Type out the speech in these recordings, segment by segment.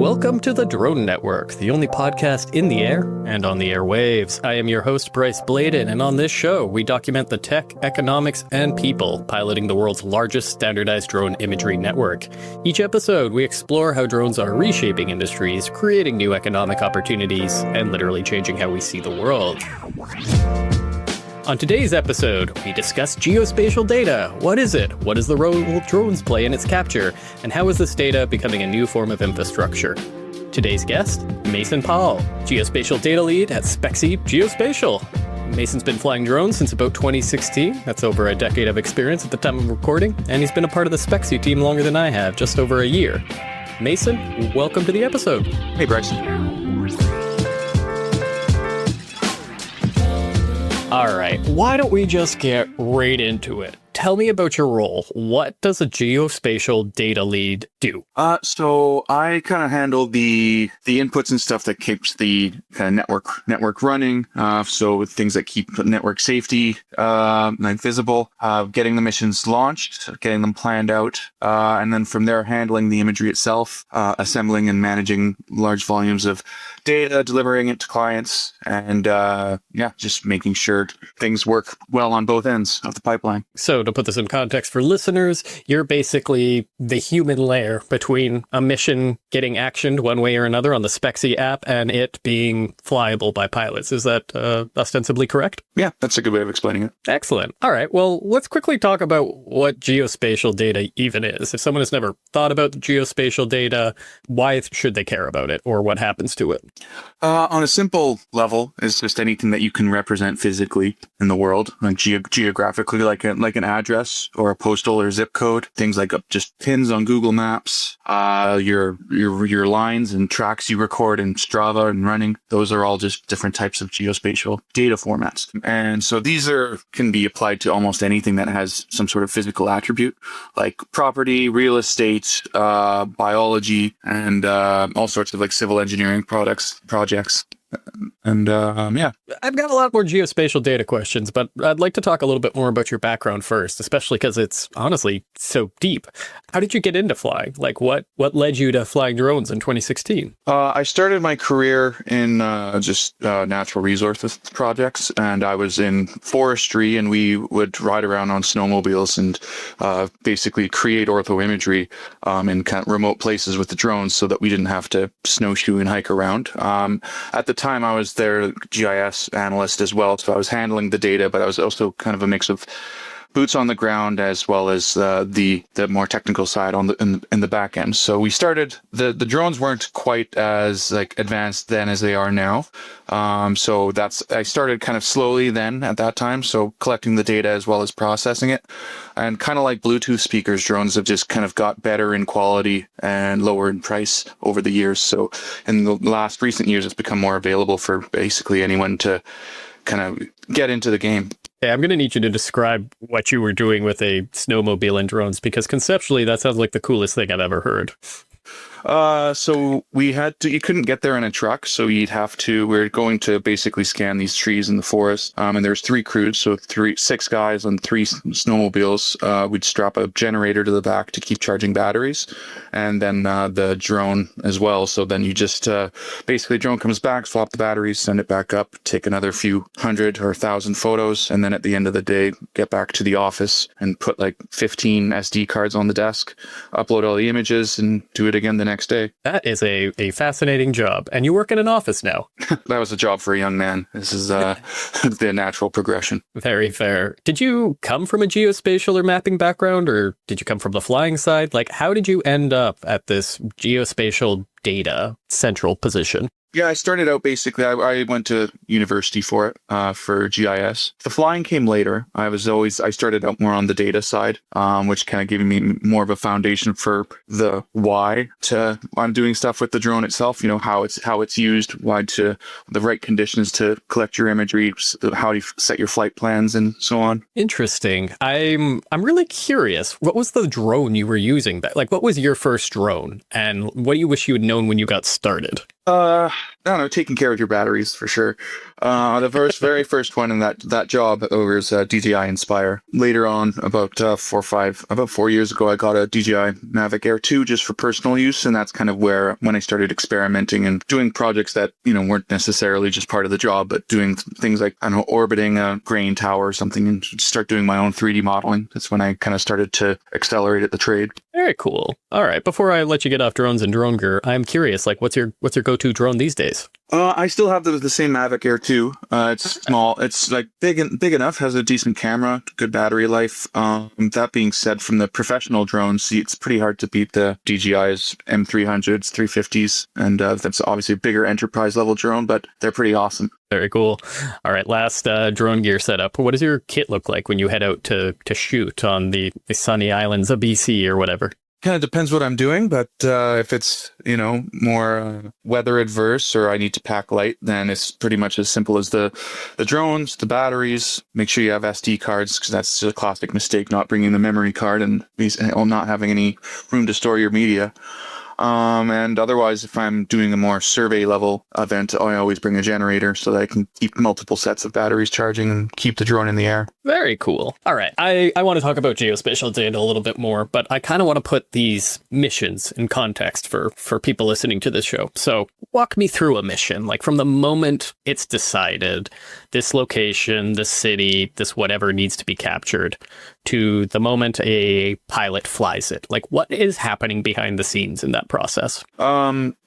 Welcome to the Drone Network, the only podcast in the air and on the airwaves. I am your host, Bryce Bladen, and on this show, we document the tech, economics, and people piloting the world's largest standardized drone imagery network. Each episode, we explore how drones are reshaping industries, creating new economic opportunities, and literally changing how we see the world. On today's episode, we discuss geospatial data. What is it? What is the role drones play in its capture? And how is this data becoming a new form of infrastructure? Today's guest, Mason Pahl, Geospatial Data Lead at Spexi Geospatial. Mason's been flying drones since about 2016. That's over a decade of experience at the time of recording, and he's been a part of the Spexi team longer than I have, just over a year. Mason, welcome to the episode. Hey, Bryce. All right, why don't we just get right into it? Tell me about your role. What does a geospatial data lead do? So I kind of handle the inputs and stuff that keeps the kind of network running. So with things that keep network safety visible, getting the missions launched, getting them planned out, and then from there handling the imagery itself, assembling and managing large volumes of data, delivering it to clients, and just making sure things work well on both ends of the pipeline. So to put this in context for listeners, you're basically the human layer between a mission getting actioned one way or another on the Spexi app and it being flyable by pilots. Is that ostensibly correct? Yeah, that's a good way of explaining it. Excellent. All right. Well, let's quickly talk about what geospatial data even is. If someone has never thought about the geospatial data, why should they care about it or what happens to it? On a simple level, it's just anything that you can represent physically in the world, like geographically, like an address or a postal or zip code. Things like just pins on Google Maps, your lines and tracks you record in Strava and running. Those are all just different types of geospatial data formats. And so these can be applied to almost anything that has some sort of physical attribute, like property, real estate, biology, and all sorts of like civil engineering projects. And I've got a lot more geospatial data questions, but I'd like to talk a little bit more about your background first, especially because it's honestly so deep. How did you get into flying? Like what led you to flying drones in 2016? I started my career in natural resources projects, and I was in forestry, and we would ride around on snowmobiles and basically create ortho imagery in kind of remote places with the drones so that we didn't have to snowshoe and hike around. At the time, I was their GIS analyst as well, so I was handling the data, but I was also kind of a mix of boots on the ground as well as the more technical side in the back end. So we started the drones weren't quite as like advanced then as they are now. So I started kind of slowly then at that time. So collecting the data as well as processing it, and kind of like Bluetooth speakers, drones have just kind of got better in quality and lower in price over the years. So in the last recent years, it's become more available for basically anyone to kind of get into the game. Yeah, I'm going to need you to describe what you were doing with a snowmobile and drones, because conceptually that sounds like the coolest thing I've ever heard. So you couldn't get there in a truck, so we're going to basically scan these trees in the forest. And there's 3 crews, so 6 guys on 3 snowmobiles. We'd strap a generator to the back to keep charging batteries, and then the drone as well. So then you just basically drone comes back, swap the batteries, send it back up, take another few hundred or 1,000 photos, and then at the end of the day, get back to the office and put like 15 SD cards on the desk, upload all the images, and do it again the next day. That is a fascinating job. And you work in an office now. That was a job for a young man. This is the natural progression. Very fair. Did you come from a geospatial or mapping background, or did you come from the flying side? Like, how did you end up at this geospatial data central position? Yeah, I started out basically, I went to university for it, for GIS. The flying came later. I started out more on the data side, which kind of gave me more of a foundation for the why I'm doing stuff with the drone itself, how it's used, why to the right conditions to collect your imagery, how you set your flight plans and so on. Interesting. I'm really curious. What was the drone you were using? What was your first drone? And what do you wish you had known when you got started? I don't know, taking care of your batteries for sure. Very first one in that job was DJI Inspire. Later on, about 4 years ago, I got a DJI Mavic Air 2 just for personal use, and that's kind of when I started experimenting and doing projects that weren't necessarily just part of the job, but doing things like orbiting a grain tower or something, and start doing my own 3D modeling. That's when I kind of started to accelerate at the trade. Very cool. All right, before I let you get off drones and drone gear, I'm curious, like, what's your go-to drone these days? I still have the same Mavic Air 2. It's small. It's like big enough, has a decent camera, good battery life. That being said, from the professional drones, it's pretty hard to beat the DJI's M300s, 350s, and that's obviously a bigger enterprise level drone, but they're pretty awesome. Very cool. All right, last drone gear setup. What does your kit look like when you head out to shoot on the sunny islands of BC or whatever? Kind of depends what I'm doing, but if it's, more weather adverse or I need to pack light, then it's pretty much as simple as the drones, the batteries. Make sure you have SD cards, because that's a classic mistake, not bringing the memory card and not having any room to store your media. And otherwise, if I'm doing a more survey level event, I always bring a generator so that I can keep multiple sets of batteries charging and keep the drone in the air. Very cool. All right. I want to talk about geospatial data a little bit more, but I kind of want to put these missions in context for people listening to this show. So walk me through a mission, like from the moment it's decided, this location, this city, this whatever needs to be captured, to the moment a pilot flies it. Like, what is happening behind the scenes in that process?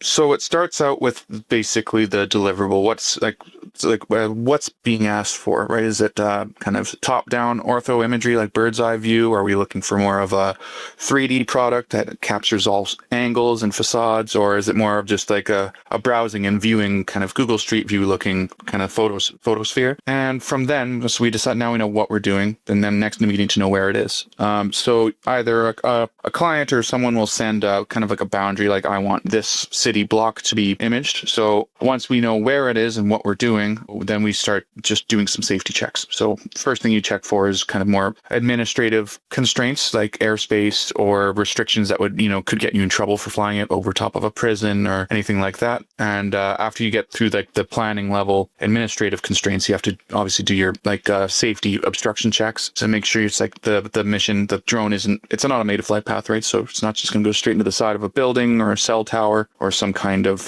So it starts out with basically the deliverable. What's being asked for, right? Is it kind of top-down ortho imagery, like bird's eye view? Are we looking for more of a 3D product that captures all angles and facades, or is it more of just like a browsing and viewing kind of Google Street View looking kind of photosphere? And from then, so we decide now we know what we're doing, and then next in the meeting to know where it is. So either a client or someone will send kind of like a boundary, like I want this city block to be imaged. So once we know where it is and what we're doing, then we start just doing some safety checks. So first thing you check for is kind of more administrative constraints like airspace or restrictions that would, could get you in trouble for flying it over top of a prison or anything like that. And after you get through the planning level administrative constraints, you have to obviously do your safety obstruction checks to make sure it's like the mission, the drone it's an automated flight path, right? So it's not just going to go straight into the side of a building or a cell tower or some kind of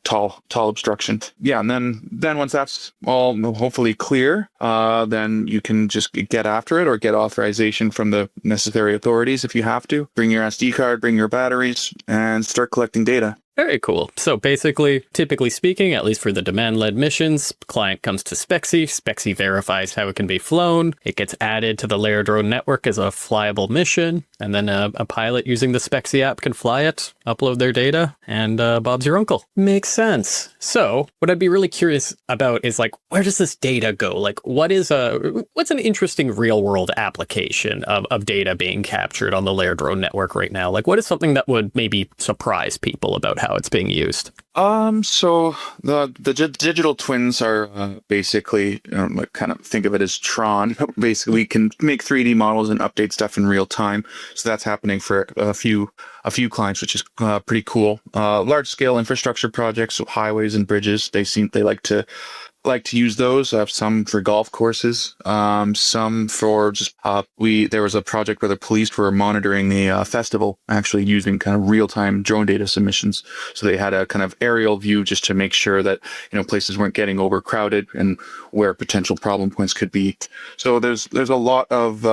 tall obstruction. Yeah, and then once that's all hopefully clear, then you can just get after it or get authorization from the necessary authorities if you have to. Bring your SD card, bring your batteries, and start collecting data. Very cool. So basically, typically speaking, at least for the demand-led missions, client comes to Spexi. Spexi verifies how it can be flown. It gets added to the LayerDrone Network as a flyable mission. And then a pilot using the Spexi app can fly it, upload their data, and Bob's your uncle. Makes sense. So what I'd be really curious about is where does this data go? Like, what's an interesting real-world application of data being captured on the LayerDrone Network right now? Like, what is something that would maybe surprise people about how it's being used? So the digital twins are basically, kind of think of it as Tron. Basically, we can make 3D models and update stuff in real time. So that's happening for a few clients, which is pretty cool. Large scale infrastructure projects, so highways and bridges. They like to use those. Some for golf courses, some for just there was a project where the police were monitoring the festival, actually using kind of real-time drone data submissions. So they had a kind of aerial view just to make sure that places weren't getting overcrowded and where potential problem points could be. So there's a lot of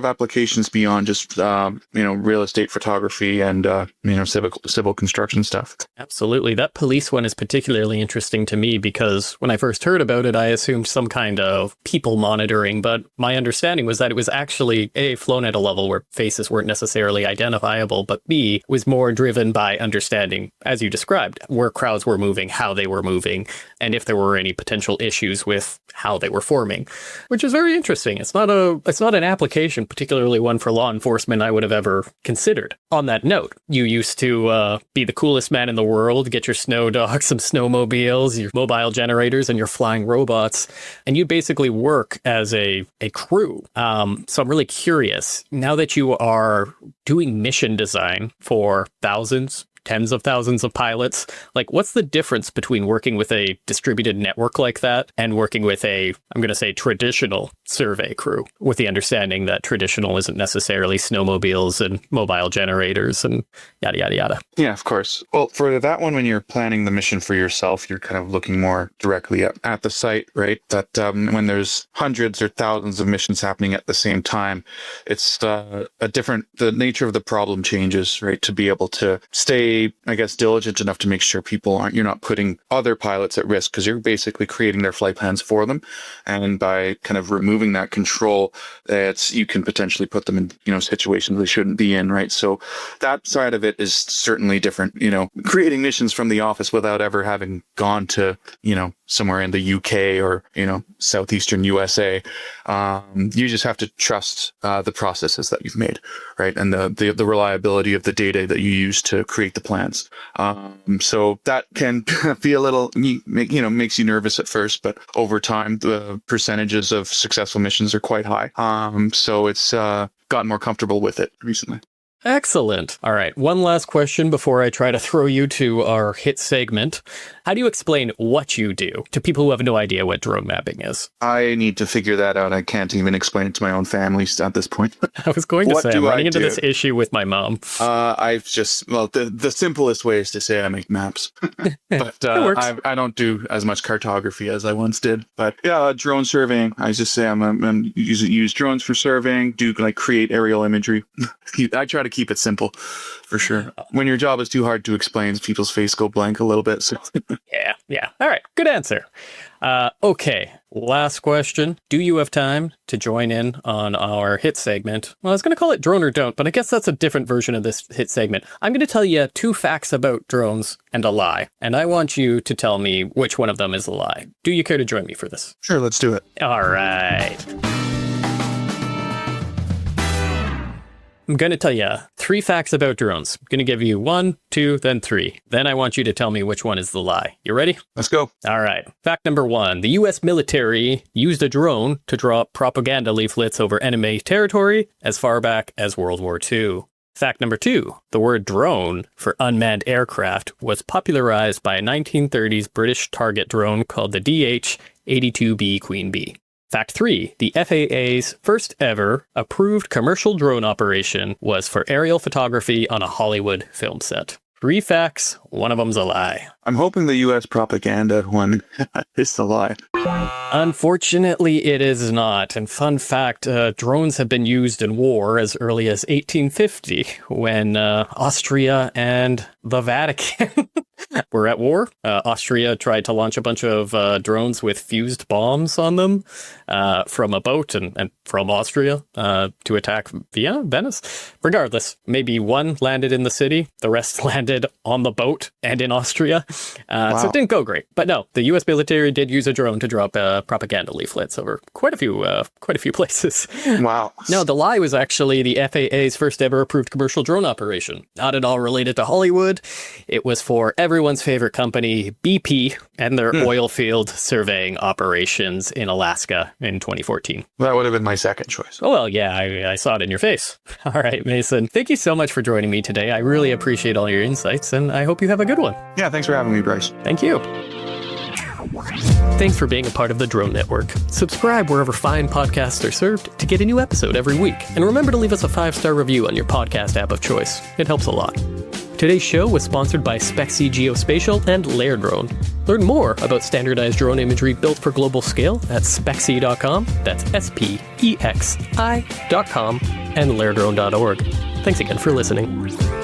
applications beyond just real estate photography and civil construction stuff. Absolutely. That police one is particularly interesting to me because when I first heard about it, I assumed some kind of people monitoring, but my understanding was that it was actually A, flown at a level where faces weren't necessarily identifiable, but B, was more driven by understanding, as you described, where crowds were moving, how they were moving, and if there were any potential issues with how they were forming, which is very interesting. It's not an application, particularly one for law enforcement, I would have ever considered. On that note, you used to be the coolest man in the world, get your snow dogs, some snowmobiles, your mobile generators, and your flying robots, and you basically work as a crew. So I'm really curious, now that you are doing mission design for thousands, tens of thousands of pilots. Like, what's the difference between working with a distributed network like that and working with a, I'm going to say, traditional survey crew, with the understanding that traditional isn't necessarily snowmobiles and mobile generators and yada, yada, yada? Yeah, of course. Well, for that one, when you're planning the mission for yourself, you're kind of looking more directly at the site, right? That when there's hundreds or thousands of missions happening at the same time, it's the nature of the problem changes, right? To be able to stay, I guess, diligent enough to make sure you're not putting other pilots at risk, because you're basically creating their flight plans for them. And by kind of removing that control, you can potentially put them in, situations they shouldn't be in, right? So that side of it is certainly different, creating missions from the office without ever having gone to, somewhere in the UK or, southeastern USA. You just have to trust the processes that you've made, right? And the reliability of the data that you use to create the plans. So that can be a little, makes you nervous at first, but over time, the percentages of successful missions are quite high. So it's gotten more comfortable with it recently. Excellent. All right. One last question before I try to throw you to our hit segment. How do you explain what you do to people who have no idea what drone mapping is? I need to figure that out. I can't even explain it to my own family at this point. I was going to say, I'm running into this issue with my mom. The simplest way is to say I make maps. But I don't do as much cartography as I once did. But yeah, drone surveying. I just say I'm use drones for surveying, create aerial imagery. I try to keep it simple, for sure. When your job is too hard to explain, people's face go blank a little bit. So. Yeah. All right. Good answer. Okay. Last question. Do you have time to join in on our hit segment? Well, I was going to call it Drone or Don't, but I guess that's a different version of this hit segment. I'm going to tell you 2 facts about drones and a lie, and I want you to tell me which one of them is a lie. Do you care to join me for this? Sure, let's do it. All right. I'm going to tell you 3 facts about drones. I'm going to give you 1, 2, then 3. Then I want you to tell me which one is the lie. You ready? Let's go. All right. Fact number 1. The U.S. military used a drone to draw propaganda leaflets over enemy territory as far back as World War II. Fact number 2. The word drone for unmanned aircraft was popularized by a 1930s British target drone called the DH-82B Queen Bee. Fact 3. The FAA's first ever approved commercial drone operation was for aerial photography on a Hollywood film set. 3 facts, one of them's a lie. I'm hoping the U.S. propaganda one is the lie. Unfortunately, it is not. And fun fact, drones have been used in war as early as 1850 when Austria and the Vatican were at war. Austria tried to launch a bunch of drones with fused bombs on them from a boat and from Austria to attack Vienna, Venice. Regardless, maybe one landed in the city, the rest landed on the boat and in Austria. Wow. So it didn't go great. But no, the U.S. military did use a drone to drop propaganda leaflets over quite a few places. Wow. No, the lie was actually the FAA's first ever approved commercial drone operation. Not at all related to Hollywood. It was for everyone's favorite company, BP, and their oil field surveying operations in Alaska in 2014. That would have been my second choice. Oh, well, yeah, I saw it in your face. All right, Mason. Thank you so much for joining me today. I really appreciate all your insights, and I hope you have a good one. Yeah, thanks for having me, Bryce. Thank you. Thanks for being a part of the Drone Network. Subscribe wherever fine podcasts are served to get a new episode every week. And remember to leave us a 5-star review on your podcast app of choice. It helps a lot. Today's show was sponsored by Spexi Geospatial and LayerDrone. Learn more about standardized drone imagery built for global scale at spexi.com, that's SPEXI.com, and layerdrone.org. Thanks again for listening.